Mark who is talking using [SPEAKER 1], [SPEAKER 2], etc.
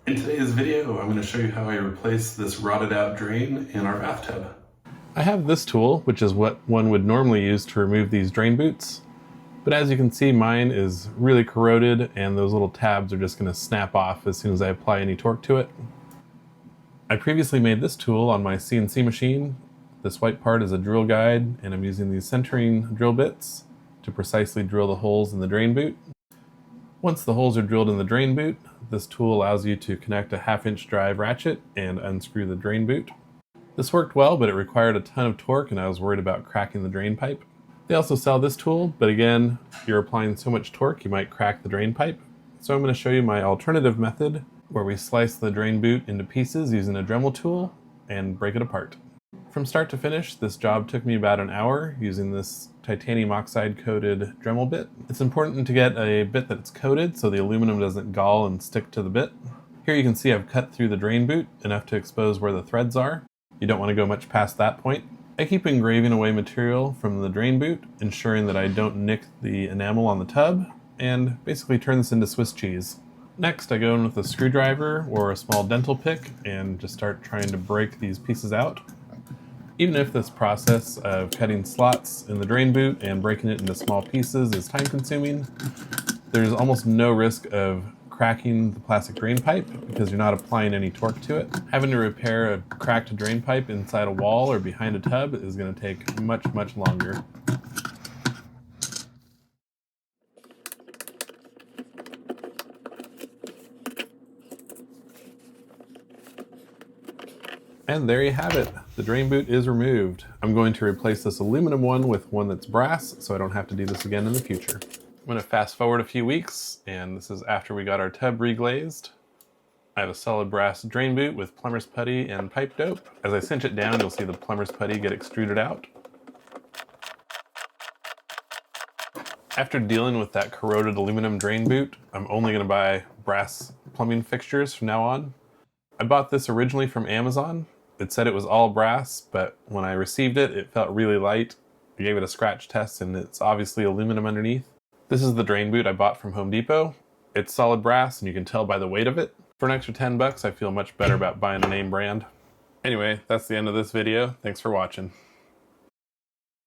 [SPEAKER 1] In today's video, I'm going to show you how I replace this rotted out drain in our bathtub. I have this tool, which is what one would normally use to remove these drain boots. But as you can see, mine is really corroded and those little tabs are just going to snap off as soon as I apply any torque to it. I previously made this tool on my CNC machine. This white part is a drill guide, and I'm using these centering drill bits to precisely drill the holes in the drain boot. Once the holes are drilled in the drain boot, this tool allows you to connect a 1/2-inch drive ratchet and unscrew the drain boot. This worked well, but it required a ton of torque and I was worried about cracking the drain pipe. They also sell this tool, but again, you're applying so much torque you might crack the drain pipe. So I'm going to show you my alternative method where we slice the drain boot into pieces using a Dremel tool and break it apart. From start to finish, this job took me about an hour using this titanium oxide coated Dremel bit. It's important to get a bit that's coated so the aluminum doesn't gall and stick to the bit. Here you can see I've cut through the drain boot enough to expose where the threads are. You don't want to go much past that point. I keep engraving away material from the drain boot, ensuring that I don't nick the enamel on the tub, and basically turn this into Swiss cheese. Next, I go in with a screwdriver or a small dental pick and just start trying to break these pieces out. Even if this process of cutting slots in the drain boot and breaking it into small pieces is time consuming, there's almost no risk of cracking the plastic drain pipe because you're not applying any torque to it. Having to repair a cracked drain pipe inside a wall or behind a tub is going to take much longer. And there you have it. The drain boot is removed. I'm going to replace this aluminum one with one that's brass so I don't have to do this again in the future. I'm going to fast forward a few weeks, and this is after we got our tub reglazed. I have a solid brass drain boot with plumber's putty and pipe dope. As I cinch it down, you'll see the plumber's putty get extruded out. After dealing with that corroded aluminum drain boot, I'm only going to buy brass plumbing fixtures from now on. I bought this originally from Amazon. It said it was all brass, but when I received it, it felt really light. I gave it a scratch test and it's obviously aluminum underneath. This is the drain boot I bought from Home Depot. It's solid brass and you can tell by the weight of it. For an extra 10 bucks, I feel much better about buying a name brand. Anyway, that's the end of this video. Thanks for watching.